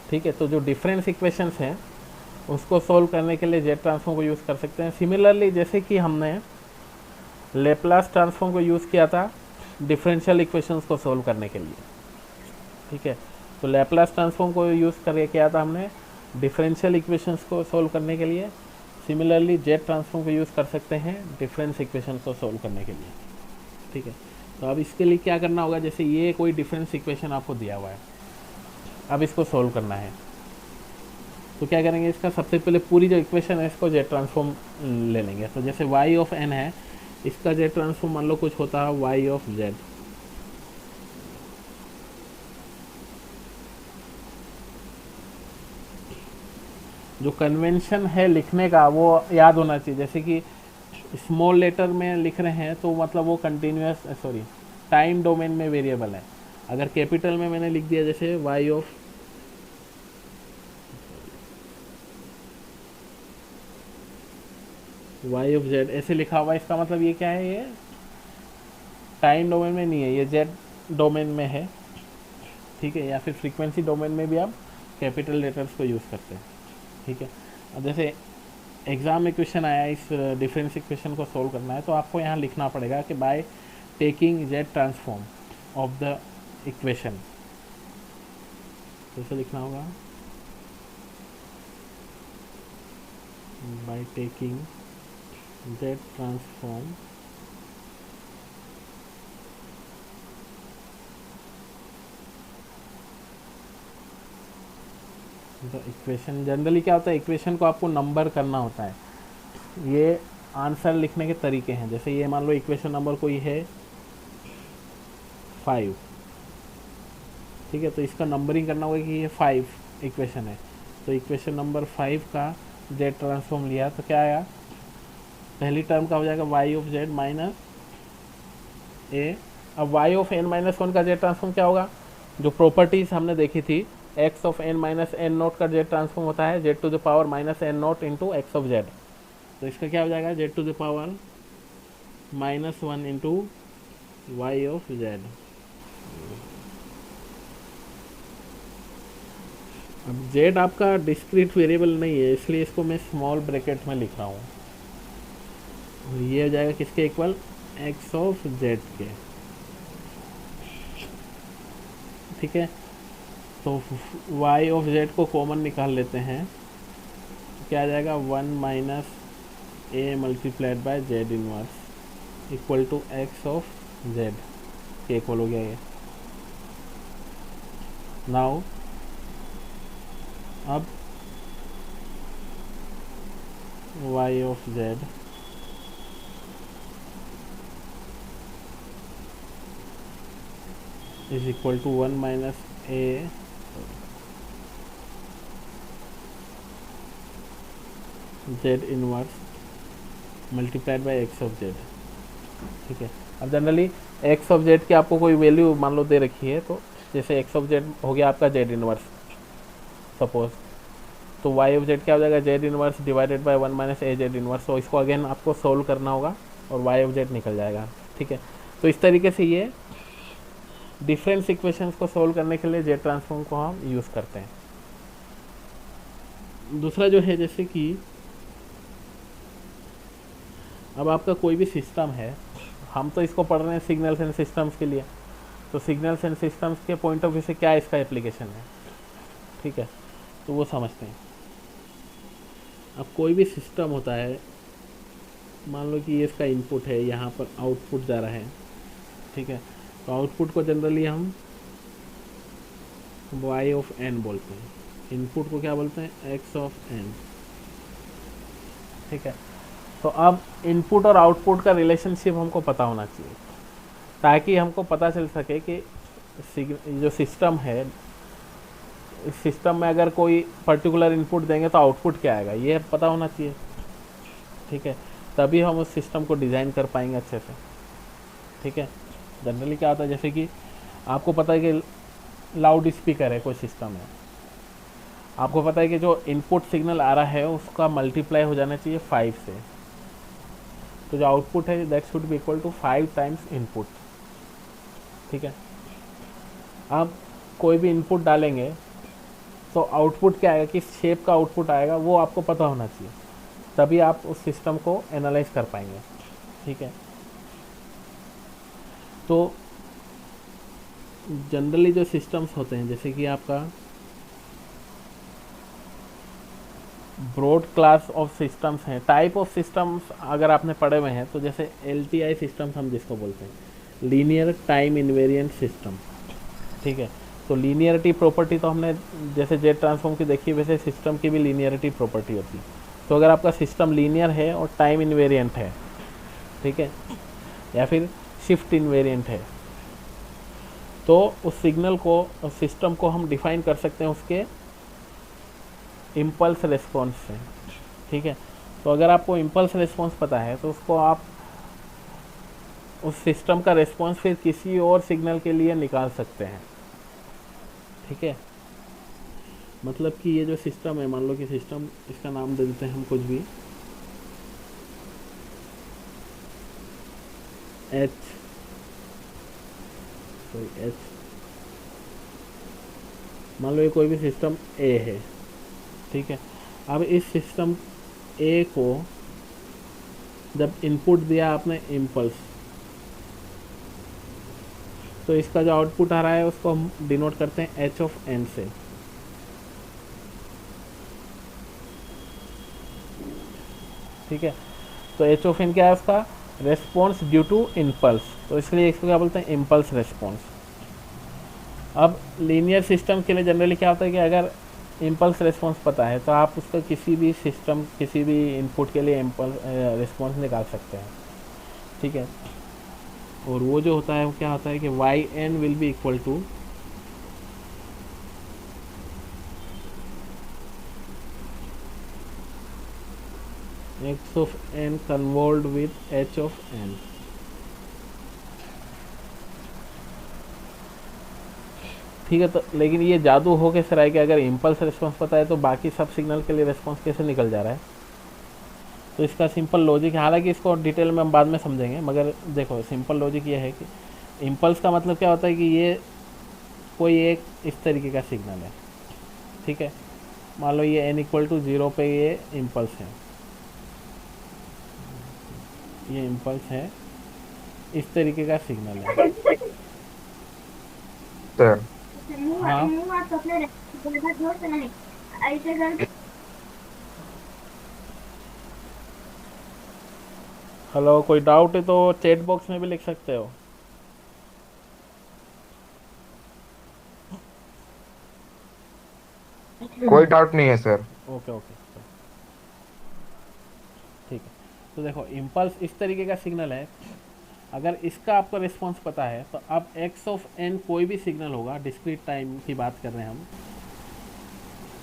ठीक है, तो जो डिफरेंस इक्वेशंस हैं उसको सोल्व करने के लिए जेड ट्रांसफॉर्म को यूज़ कर सकते हैं। सिमिलरली जैसे कि हमने लेप्लास ट्रांसफॉर्म को यूज़ किया था डिफरेंशियल इक्वेशंस को सोल्व करने के लिए, ठीक है, तो लेप्लास ट्रांसफॉर्म को यूज़ करके किया था हमने डिफरेंशियल इक्वेशंस को सोल्व करने के लिए। सिमिलरली जेड ट्रांसफॉर्म को यूज़ कर सकते हैं डिफरेंस इक्वेशंस को सोल्व करने के लिए, ठीक है। तो अब इसके लिए क्या करना होगा, जैसे ये कोई डिफरेंस इक्वेशन आपको दिया हुआ है, अब इसको सोल्व करना है, तो क्या करेंगे, इसका सबसे पहले पूरी जो इक्वेशन है इसको जेड ट्रांसफॉर्म ले लेंगे। तो जैसे y ऑफ n है, इसका जेड ट्रांसफॉर्म मान लो कुछ होता है y ऑफ z, जो कन्वेंशन है लिखने का वो याद होना चाहिए। जैसे कि स्मॉल लेटर में लिख रहे हैं तो मतलब वो कंटिन्यूस टाइम डोमेन में वेरिएबल है। अगर कैपिटल में मैंने लिख दिया जैसे y ऑफ z ऐसे लिखा हुआ है, इसका मतलब ये क्या है, ये टाइम डोमेन में नहीं है, ये जेड डोमेन में है, ठीक है। या फिर फ्रीक्वेंसी डोमेन में भी आप कैपिटल लेटर्स को यूज़ करते हैं, ठीक है। अब जैसे एग्ज़ाम में क्वेश्चन आया, इस डिफरेंस इक्वेशन को सोल्व करना है, तो आपको यहाँ लिखना पड़ेगा कि by taking Z transform of the equation, कैसे लिखना होगा, by taking Z transform the equation. Generally क्या होता है, इक्वेशन को आपको नंबर करना होता है, ये आंसर लिखने के तरीके हैं। जैसे ये मान लो इक्वेशन नंबर कोई है 5, ठीक है, तो इसका नंबरिंग करना होगा कि ये 5 इक्वेशन है, तो इक्वेशन नंबर 5 का जेड ट्रांसफॉर्म लिया तो क्या आया, पहली टर्म का हो जाएगा y ऑफ z माइनस ए। अब y ऑफ n माइनस 1 का जेड ट्रांसफॉर्म क्या होगा, जो प्रॉपर्टीज हमने देखी थी, x of n minus N naught का जेड ट्रांसफॉर्म होता है z to the power minus N naught into X of z, तो इसका क्या हो जाएगा z to the power -1 into Y of z। अब z आपका डिस्क्रीट वेरिएबल नहीं है, इसलिए इसको मैं स्मॉल ब्रैकेट में लिख रहा हूँ, ये हो जाएगा किसके इक्वल, x ऑफ z के, ठीक है। तो y ऑफ z को कॉमन निकाल लेते हैं, तो क्या आ जाएगा 1 minus A multiplied by Z inverse equal to X of z के इक्वल हो गया ये। नाउ अब y of z is equal to 1 minus A Z inverse multiplied by X of Z, ठीक है। अब जनरली एक्स ऑफ जेड की आपको कोई वैल्यू मान लो दे रखी है, तो जैसे एक्स ऑफ जेड हो गया आपका जेड इनवर्स सपोज, तो वाई ऑफ जेड क्या हो जाएगा, Z inverse divided by 1 minus A Z inverse, तो इसको अगेन आपको सोल्व करना होगा और वाई ऑफ जेड निकल जाएगा, ठीक है। तो इस तरीके से ये डिफरेंस इक्वेशंस को सोल्व करने के लिए जेड ट्रांसफॉर्म को हम यूज़ करते हैं। दूसरा जो है, जैसे कि अब आपका कोई भी सिस्टम है, हम तो इसको पढ़ रहे हैं सिग्नल्स एंड सिस्टम्स के लिए, तो सिग्नल्स एंड सिस्टम्स के पॉइंट ऑफ व्यू से क्या इसका एप्लीकेशन है, ठीक है, तो वो समझते हैं। अब कोई भी सिस्टम होता है, मान लो कि ये इसका इनपुट है, यहाँ पर आउटपुट जा रहा है, ठीक है, तो आउटपुट को जनरली हम y ऑफ n बोलते हैं, इनपुट को क्या बोलते हैं, x ऑफ n, ठीक है। तो अब इनपुट और आउटपुट का रिलेशनशिप हमको पता होना चाहिए, ताकि हमको पता चल सके कि जो सिस्टम है, इस सिस्टम में अगर कोई पर्टिकुलर इनपुट देंगे तो आउटपुट क्या आएगा, ये पता होना चाहिए, ठीक है, तभी हम उस सिस्टम को डिज़ाइन कर पाएंगे अच्छे से, ठीक है। जनरली क्या होता है, जैसे कि आपको पता है कि लाउड स्पीकर है, कोई सिस्टम है, आपको पता है कि जो इनपुट सिग्नल आ रहा है उसका मल्टीप्लाई हो जाना चाहिए 5 से, तो जो आउटपुट है that should be equal to 5 times input, ठीक है। अब कोई भी इनपुट डालेंगे तो आउटपुट क्या आएगा, किस शेप का आउटपुट आएगा वो आपको पता होना चाहिए, तभी आप उस सिस्टम को एनालाइज कर पाएंगे। ठीक है, तो जनरली जो सिस्टम्स होते हैं, जैसे कि आपका ब्रॉड क्लास ऑफ सिस्टम्स हैं, टाइप ऑफ सिस्टम्स अगर आपने पढ़े हुए हैं तो जैसे LTI सिस्टम्स हम जिसको बोलते हैं, लीनियर टाइम इन्वेरिएंट सिस्टम। ठीक है, तो लीनियरिटी प्रॉपर्टी तो हमने जैसे जेट ट्रांसफॉर्म की देखी, वैसे सिस्टम की भी लीनियरिटी प्रॉपर्टी होती है। तो अगर आपका सिस्टम लीनियर है और टाइम इन्वेरिएंट है, ठीक है, या फिर शिफ्ट इन्वेरिएंट है, तो उस सिग्नल को, उस सिस्टम को हम डिफाइन कर सकते हैं उसके इम्पल्स रिस्पॉन्स से। ठीक है, तो अगर आपको इम्पल्स रिस्पॉन्स पता है तो उसको आप उस सिस्टम का रिस्पॉन्स फिर किसी और सिग्नल के लिए निकाल सकते हैं। ठीक है, मतलब कि ये जो सिस्टम है, मान लो कि सिस्टम, इसका नाम दे देते हैं हम कुछ भी, एच मान लो ये कोई भी सिस्टम ए है। ठीक है, अब इस सिस्टम ए को जब इनपुट दिया आपने इम्पल्स, तो इसका जो आउटपुट आ रहा है उसको हम डिनोट करते हैं एच ऑफ एन से। ठीक है, तो एच ऑफ एन क्या है, उसका रेस्पॉन्स ड्यू टू इम्पल्स, तो इसलिए इसको क्या बोलते हैं, इम्पल्स रेस्पॉन्स। अब लीनियर सिस्टम के लिए जनरली क्या होता है कि अगर इम्पल्स रिस्पॉन्स पता है तो आप उसका किसी भी सिस्टम, किसी भी इनपुट के लिए इम्पल्स रिस्पॉन्स निकाल सकते हैं। ठीक है, और वो जो होता है वो क्या होता है कि Y N will be equal to X of N convolve with H of N. ठीक है, तो लेकिन ये जादू हो कैसे रहा है कि अगर इम्पल्स रिस्पॉन्स पता है तो बाकी सब सिग्नल के लिए रिस्पॉन्स कैसे निकल जा रहा है। तो इसका सिंपल लॉजिक है, हालांकि इसको डिटेल में हम बाद में समझेंगे, मगर देखो सिंपल लॉजिक ये है कि इम्पल्स का मतलब क्या होता है कि ये कोई एक इस तरीके का सिग्नल है। ठीक है, मान लो ये n इक्वल टू 0 पे ये इम्पल्स है, ये इम्पल्स है, इस तरीके का सिग्नल है। सर हाँ, हेलो, कोई डाउट है तो चैट बॉक्स में भी लिख सकते हो। कोई डाउट नहीं है सर। ओके ओके, ठीक है, तो देखो इम्पल्स इस तरीके का सिग्नल है, अगर इसका आपको रिस्पॉन्स पता है तो अब एक्स ऑफ एन कोई भी सिग्नल होगा, डिस्क्रीट टाइम की बात कर रहे हैं हम,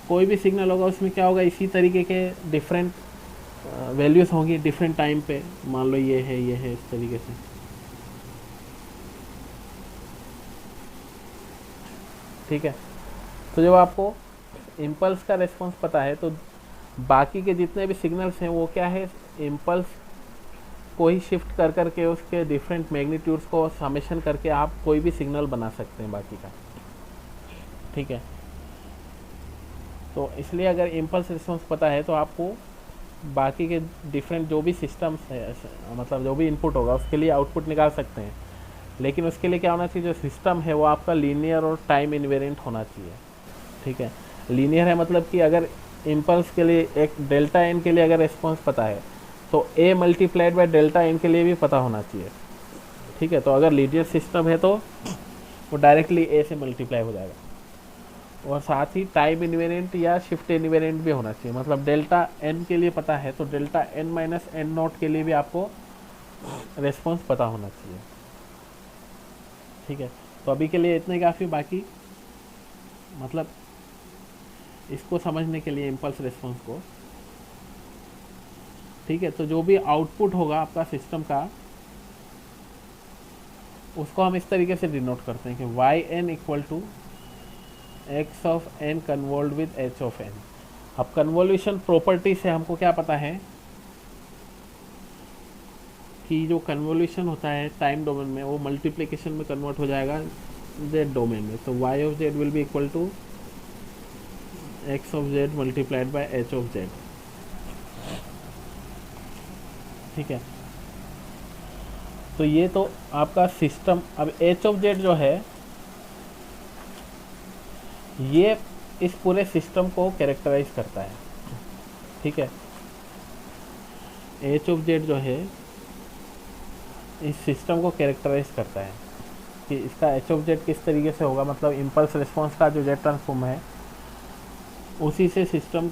कोई भी सिग्नल होगा उसमें क्या होगा, इसी तरीके के डिफरेंट वैल्यूज़ होंगी डिफरेंट टाइम पे। मान लो ये है इस तरीके से। ठीक है, तो जब आपको इम्पल्स का रिस्पॉन्स पता है तो बाकी के जितने भी सिग्नल्स हैं वो क्या है, इम्पल्स को ही शिफ्ट कर करके उसके डिफरेंट मैग्नीट्यूड्स को समेशन करके आप कोई भी सिग्नल बना सकते हैं बाकी का। ठीक है, तो इसलिए अगर इम्पल्स रिस्पॉन्स पता है तो आपको बाकी के डिफरेंट जो भी सिस्टम्स है, मतलब जो भी इनपुट होगा उसके लिए आउटपुट निकाल सकते हैं, लेकिन उसके लिए क्या होना चाहिए, जो सिस्टम है वो आपका लीनियर और टाइम इन्वेरिएंट होना चाहिए। ठीक है, लीनियर है मतलब कि अगर इम्पल्स के लिए एक डेल्टा एन के लिए अगर रिस्पॉन्स पता है तो ए मल्टीप्लाइड बाय डेल्टा एन के लिए भी पता होना चाहिए। ठीक है, तो अगर लीनियर सिस्टम है तो वो डायरेक्टली ए से मल्टीप्लाई हो जाएगा, और साथ ही टाइम इन्वेरिएंट या शिफ्ट इन्वेरिएंट भी होना चाहिए, मतलब डेल्टा एन के लिए पता है तो delta N minus N naught के लिए भी आपको रिस्पॉन्स पता होना चाहिए। ठीक है, तो अभी के लिए इतने काफ़ी, बाकी मतलब इसको समझने के लिए इम्पल्स रिस्पॉन्स को। ठीक है, तो जो भी आउटपुट होगा आपका सिस्टम का उसको हम इस तरीके से डिनोट करते हैं कि Y N equal to X of N convolve with H of N. अब कन्वोल्यूशन प्रॉपर्टी से हमको क्या पता है कि जो कन्वोल्यूशन होता है टाइम डोमेन में वो मल्टीप्लिकेशन में कन्वर्ट हो जाएगा जेड डोमेन में, तो Y of Z will be equal to X of Z multiplied by H of Z. ठीक है, तो ये तो आपका सिस्टम। अब एच ऑफ जेड जो है ये इस पूरे सिस्टम को कैरेक्टराइज करता है। ठीक है, एच ऑफ जेड जो है इस सिस्टम को कैरेक्टराइज करता है कि इसका एच ऑफ जेड किस तरीके से होगा, मतलब इम्पल्स रिस्पॉन्स का जो जेड ट्रांसफॉर्म है उसी से सिस्टम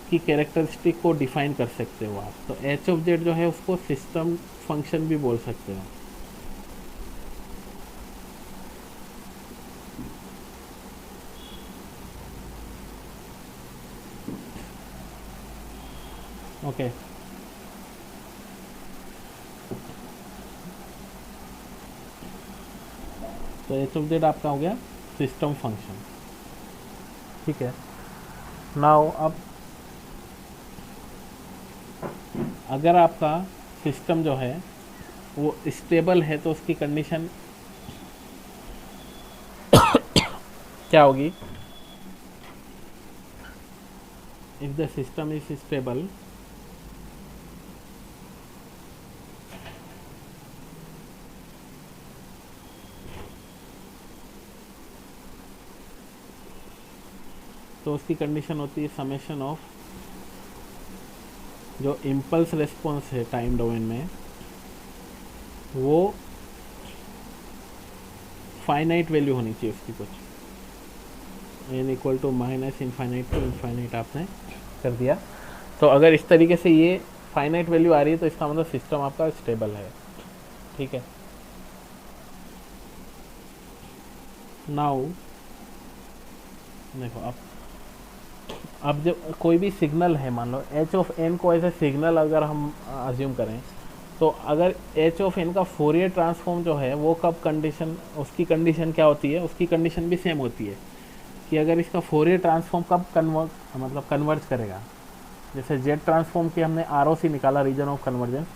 की कैरेक्टरिस्टिक को डिफाइन कर सकते हो आप। तो एच ऑफ जेड जो है उसको सिस्टम फंक्शन भी बोल सकते हो। ओके, तो एच ऑफ जेड आपका हो गया सिस्टम फंक्शन। ठीक है, नाउ अब अगर आपका सिस्टम जो है वो स्टेबल है तो उसकी कंडीशन क्या होगी? If the system is stable तो उसकी कंडीशन होती है समेशन ऑफ जो इम्पल्स रिस्पॉन्स है टाइम डोमेन में वो फाइनाइट वैल्यू होनी चाहिए उसकी कुछ, n equal to minus infinite to infinite आपने कर दिया। तो अगर इस तरीके से ये फाइनाइट वैल्यू आ रही है तो इसका मतलब सिस्टम आपका स्टेबल है। ठीक है, नाउ देखो अब जब कोई भी सिग्नल है, मान लो एच ऑफ एन को एज ए सिग्नल अगर हम अज्यूम करें, तो अगर एच ऑफ एन का फोरियर ट्रांसफॉर्म जो है वो कब कंडीशन, उसकी कंडीशन क्या होती है? उसकी कंडीशन भी सेम होती है कि अगर इसका फोरियर ट्रांसफॉर्म कब कन्वर्ज करेगा। जैसे जेड ट्रांसफॉर्म की हमने आरओसी निकाला, रीजन ऑफ कन्वर्जेंस,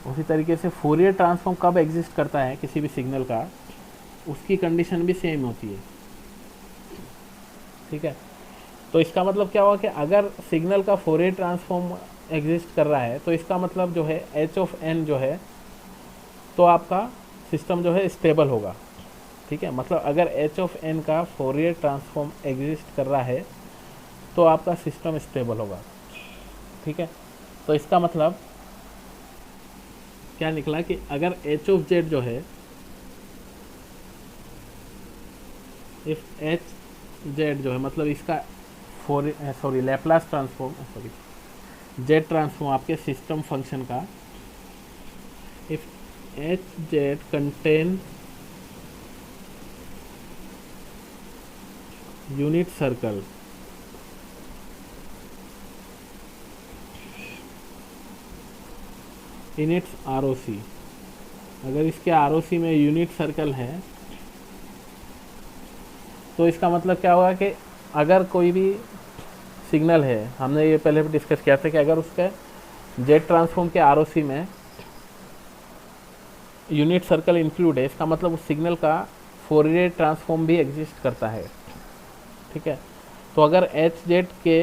उसी तरीके से फोरियर ट्रांसफॉर्म कब एग्जिस्ट करता है किसी भी सिग्नल का, उसकी कंडीशन भी सेम होती है। ठीक है, तो इसका मतलब क्या हुआ कि अगर सिग्नल का फोरियर ट्रांसफॉर्म एग्जिस्ट कर रहा है तो इसका मतलब जो है एच ऑफ एन जो है तो आपका सिस्टम जो है स्टेबल होगा। ठीक है, मतलब अगर एच ऑफ एन का फोरियर ट्रांसफॉर्म एग्जिस्ट कर रहा है तो आपका सिस्टम स्टेबल होगा। ठीक है, तो इसका मतलब क्या निकला कि अगर एच ऑफ जेड जो है, इफ एच जेड जो है मतलब इसका लैप्लास ट्रांसफॉर्म जेड ट्रांसफॉर्म आपके सिस्टम फंक्शन का, if H Z contain unit circle in its ROC, अगर इसके आरओसी में यूनिट सर्कल है तो इसका मतलब क्या होगा कि अगर कोई भी सिग्नल है, हमने ये पहले भी डिस्कस किया था कि अगर उसके जेड ट्रांसफॉर्म के आरओसी में यूनिट सर्कल इंक्लूड है, इसका मतलब उस सिग्नल का फोरियर ट्रांसफॉर्म भी एग्जिस्ट करता है। ठीक है, तो अगर एच जेड के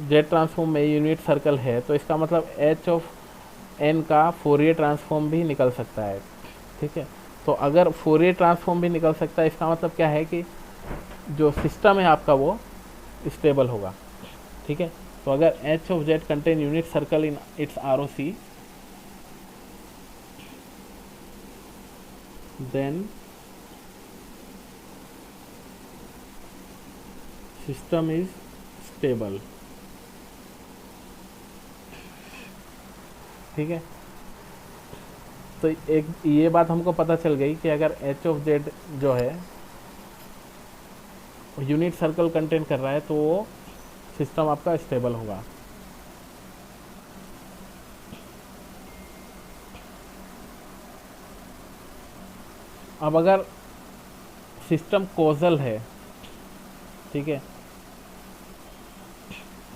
जेड ट्रांसफॉर्म में यूनिट सर्कल है तो इसका मतलब एच ऑफ एन का फोरियर ट्रांसफॉर्म भी निकल सकता है। ठीक है, तो अगर फोरियर ट्रांसफॉर्म भी निकल सकता है इसका मतलब क्या है कि जो सिस्टम है आपका वो स्टेबल होगा। ठीक है, तो अगर H of Z contain unit circle in its ROC then system is stable. ठीक है, तो एक ये बात हमको पता चल गई कि अगर एच ऑफ जेड जो है यूनिट सर्कल कंटेन कर रहा है तो वो सिस्टम आपका स्टेबल होगा। अब अगर सिस्टम कॉजल है, ठीक है,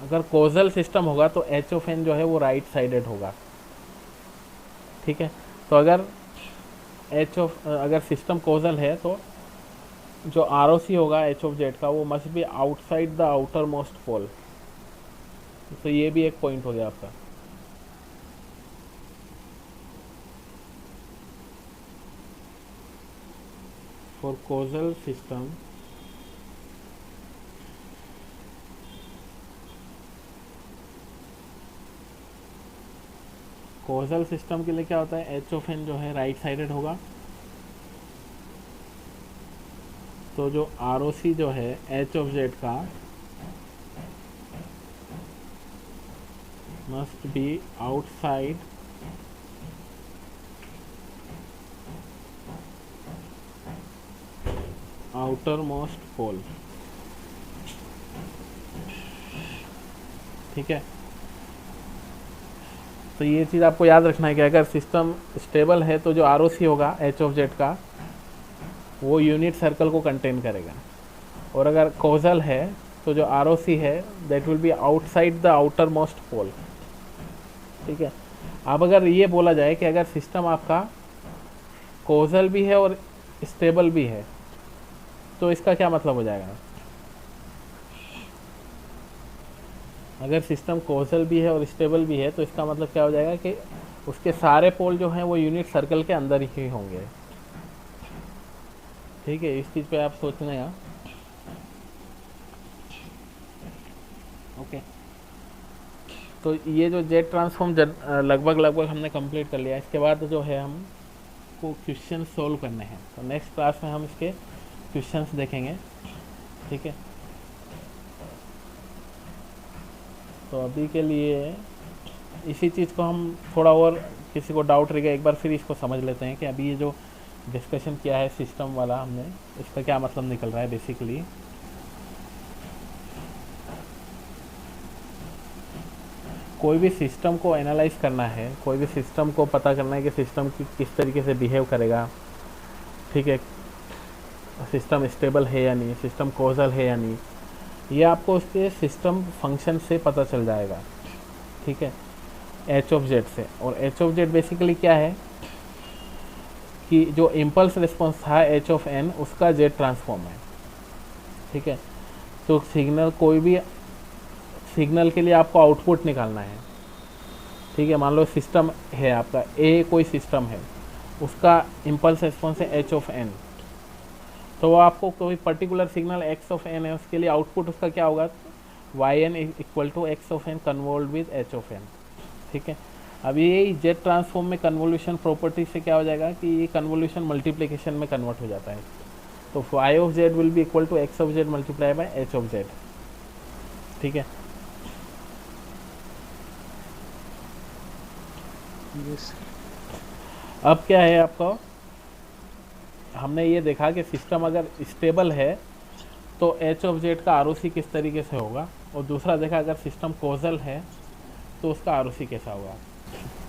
अगर कॉजल सिस्टम होगा तो एच ऑफ एन जो है वो राइट साइडेड होगा। ठीक है, तो अगर अगर सिस्टम कॉजल है तो जो आर ओ सी होगा एच ऑफ जेड का वो must be outside the outermost pole. तो ये भी एक पॉइंट हो गया आपका। For causal system causal system के लिए क्या होता है, एच ऑफ एन जो है राइट साइडेड होगा। तो जो आर ओ सी जो है एच ऑफ जेड का must be outside outermost pole. ठीक है, तो ये चीज़ आपको याद रखना है कि अगर सिस्टम स्टेबल है तो जो आर ओ सी होगा एच ऑफ जेड का वो यूनिट सर्कल को कंटेन करेगा, और अगर कोजल है तो जो आर ओ सी है that will be outside the outermost pole. ठीक है, अब अगर ये बोला जाए कि अगर सिस्टम आपका कोजल भी है और स्टेबल भी है तो इसका क्या मतलब हो जाएगा। अगर सिस्टम कोजल भी है और स्टेबल भी है तो इसका मतलब क्या हो जाएगा कि उसके सारे पोल जो हैं वो यूनिट सर्कल के अंदर ही होंगे। ठीक है, इस चीज़ पे आप सोचना है। ओके, तो ये जो जेड ट्रांसफॉर्म लगभग हमने कंप्लीट कर लिया। इसके बाद जो है हमको क्वेश्चन सोल्व करने हैं, तो नेक्स्ट क्लास में हम इसके क्वेश्चंस देखेंगे। ठीक है, तो अभी के लिए इसी चीज़ को हम थोड़ा और किसी को डाउट रहेगा एक बार फिर इसको समझ लेते हैं कि अभी ये जो डिस्कशन किया है सिस्टम वाला हमने, इसका क्या मतलब निकल रहा है बेसिकली। कोई भी सिस्टम को एनालाइज करना है, कोई भी सिस्टम को पता करना है कि सिस्टम किस तरीके से बिहेव करेगा। ठीक है, सिस्टम स्टेबल है या नहीं, सिस्टम कोजल है या नहीं, ये आपको उसके सिस्टम फंक्शन से पता चल जाएगा। ठीक है, एच ऑफ जेड से। और एच ऑफ जेड बेसिकली क्या है कि जो इम्पल्स रिस्पॉन्स था एच ऑफ एन उसका जेड ट्रांसफॉर्म है। ठीक है, तो सिग्नल, कोई भी सिग्नल के लिए आपको आउटपुट निकालना है। ठीक है, मान लो सिस्टम है आपका ए, कोई सिस्टम है, उसका इम्पल्स रिस्पॉन्स है एच ऑफ एन, तो वो आपको कोई particular signal X of N है, उसके लिए आउटपुट उसका क्या होगा, Y N equal to X of N convolve with H of N. ठीक है, अब ये जेड ट्रांसफॉर्म में कन्वोल्यूशन प्रॉपर्टी से क्या हो जाएगा कि ये कन्वोल्यूशन मल्टीप्लिकेशन में कन्वर्ट हो जाता है। तो Y of Z will be equal to X of Z multiply by H of Z. ठीक है, अब क्या है आपका, हमने ये देखा कि सिस्टम अगर स्टेबल है तो एच ऑफ जेड का आर ओ सी किस तरीके से होगा, और दूसरा देखा अगर सिस्टम कोजल है तो उसका आर ओ सी कैसा होगा।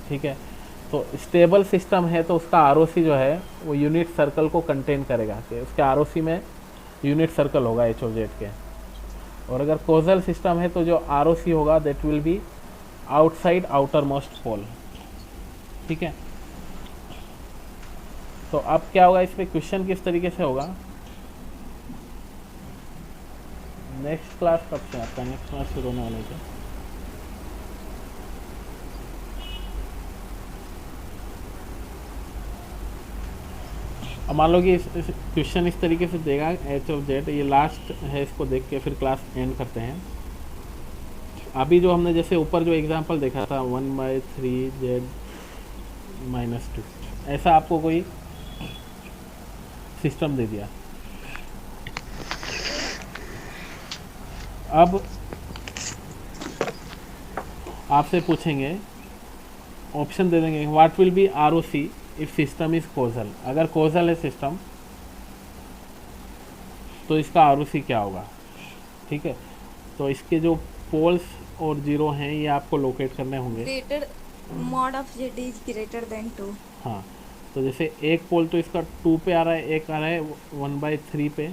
ठीक है, तो स्टेबल सिस्टम है तो उसका आर ओ सी जो है वो यूनिट सर्कल को कंटेन करेगा, कि उसके आर ओ सी में यूनिट सर्कल होगा एच ऑफ जेड के। और अगर कोजल सिस्टम है तो जो आर ओ सी होगा that will be outside outermost pole. ठीक है, तो अब क्या होगा, इसमें क्वेश्चन किस तरीके से होगा, नेक्स्ट क्लास कब से आपका नेक्स्ट क्लास शुरू होने वाले थे। अब मान लो कि क्वेश्चन इस तरीके से देगा एच ऑफ जेड, ये लास्ट है, इसको देख के फिर क्लास एंड करते हैं। अभी जो हमने जैसे ऊपर जो एग्जांपल देखा था 1/3 जेड -2, ऐसा आपको कोई सिस्टम दे दिया। अब आपसे पूछेंगे, ऑप्शन दे देंगे what will be R O C if system is causal. अगर कोजल है सिस्टम तो इसका आर ओ सी क्या होगा। ठीक है, तो इसके जो पोल्स और जीरो हैं ये आपको लोकेट करने होंगे। Greater mod of Z is greater than 2। हाँ, तो जैसे एक पोल तो इसका 2 पे आ रहा है, एक आ रहा है 1/3 पे,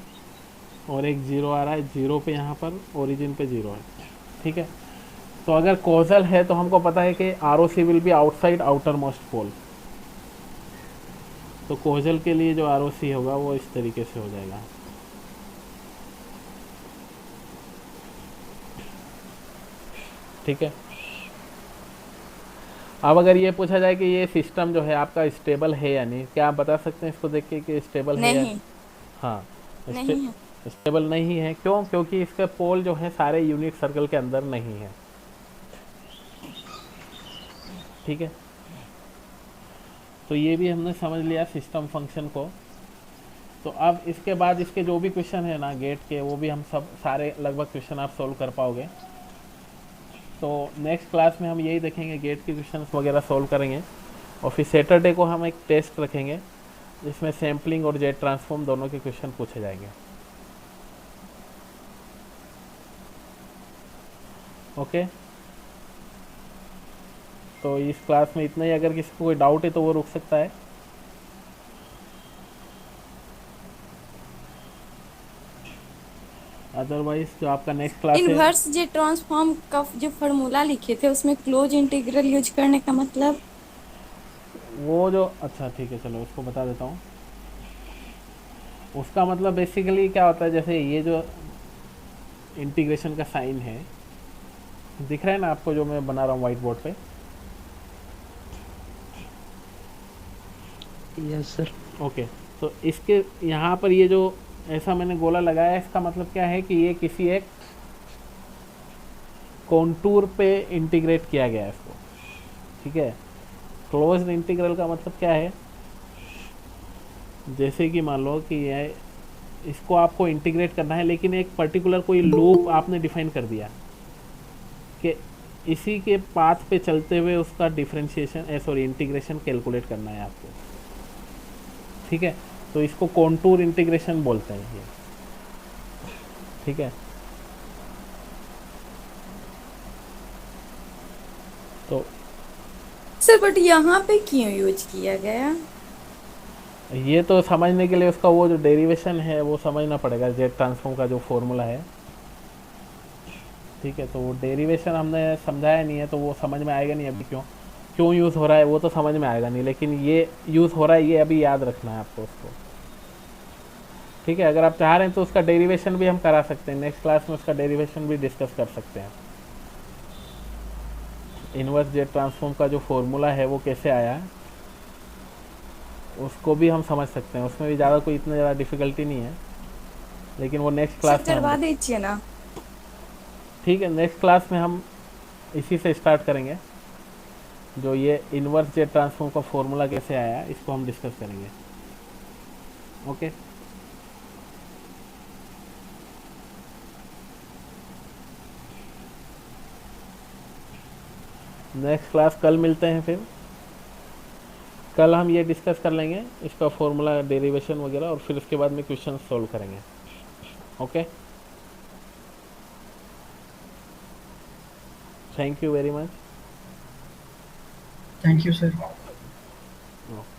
और एक 0 आ रहा है 0 पे, यहाँ पर ओरिजिन पे 0 है। ठीक है, तो अगर कोजल है तो हमको पता है कि R O C will be outside outermost pole. तो कोजल के लिए जो आर ओ सी होगा वो इस तरीके से हो जाएगा। ठीक है। अब अगर ये पूछा जाए कि ये सिस्टम जो है आपका स्टेबल है या नहीं, क्या आप बता सकते हैं इसको देख के कि स्टेबल है या नहीं, हाँ नहीं है। स्टेबल नहीं है। क्यों? क्योंकि इसका पोल जो है सारे यूनिट सर्कल के अंदर नहीं है। ठीक है, तो ये भी हमने समझ लिया सिस्टम फंक्शन को। तो अब इसके बाद इसके जो भी क्वेश्चन है ना गेट के, वो भी हम सब सारे लगभग क्वेश्चन आप सोल्व कर पाओगे। तो नेक्स्ट क्लास में हम यही देखेंगे, गेट के क्वेश्चंस वगैरह सोल्व करेंगे। और फिर सैटरडे को हम एक टेस्ट रखेंगे जिसमें सैम्पलिंग और जेट ट्रांसफॉर्म दोनों के क्वेश्चन पूछे जाएंगे। ओके, तो इस क्लास में इतना ही। अगर किसी को कोई डाउट है तो वो रुक सकता है। अदरवाइज जो आपका नेक्स्ट क्लास है इनवर्स जे ट्रांसफॉर्म का जो फॉर्मूला लिखे थे उसमें क्लोज इंटीग्रल यूज करने का मतलब? वो जो, अच्छा ठीक है, चलो उसको बता देता हूँ। उसका मतलब बेसिकली क्या होता है, जैसे ये जो इंटीग्रेशन का साइन है दिख रहा है ना आपको, जो मैं बना रहा हूँ व्हाइट बोर्ड पे। Yes sir. ओके, तो इसके यहाँ पर ये जो ऐसा मैंने गोला लगाया है, इसका मतलब क्या है कि ये किसी एक कॉन्टूर पे इंटीग्रेट किया गया है इसको। ठीक है, क्लोज्ड इंटीग्रल का मतलब क्या है, जैसे कि मान लो कि ये इसको आपको इंटीग्रेट करना है, लेकिन एक पर्टिकुलर कोई लूप आपने डिफाइन कर दिया कि इसी के पाथ पे चलते हुए उसका डिफरेंशिएशन सॉरी इंटीग्रेशन कैलकुलेट करना है आपको। ठीक है, तो इसको कॉन्टूर इंटीग्रेशन बोलते हैं ये। ठीक है, तो सर बट यहाँ पे क्यों यूज किया गया? ये तो समझने के लिए उसका वो जो डेरिवेशन है वो समझना पड़ेगा, जेट ट्रांसफॉर्म का जो फॉर्मूला है। ठीक है, तो वो डेरिवेशन हमने समझाया नहीं है तो वो समझ में आएगा नहीं अभी। क्यों क्यों यूज़ हो रहा है वो तो समझ में आएगा नहीं, लेकिन ये यूज़ हो रहा है ये अभी याद रखना है आपको उसको। ठीक है, अगर आप चाह रहे हैं तो उसका डेरिवेशन भी हम करा सकते हैं, नेक्स्ट क्लास में उसका डेरिवेशन भी डिस्कस कर सकते हैं। इन्वर्स जेट ट्रांसफॉर्म का जो फॉर्मूला है वो कैसे आया उसको भी हम समझ सकते हैं, उसमें भी ज़्यादा कोई इतना ज़्यादा डिफ़िकल्टी नहीं है, लेकिन वो नेक्स्ट क्लास में करवा हम। दीजिए ना। ठीक है, नेक्स्ट क्लास में हम इसी से स्टार्ट करेंगे, जो ये इन्वर्स जेट ट्रांसफॉर्म का फॉर्मूला कैसे आया इसको हम डिस्कस करेंगे। ओके, नेक्स्ट क्लास कल मिलते हैं। फिर कल हम ये डिस्कस कर लेंगे इसका फॉर्मूला, डेरिवेशन वगैरह, और फिर उसके बाद में क्वेश्चन सॉल्व करेंगे। Okay, thank you very much. Thank you sir. Okay.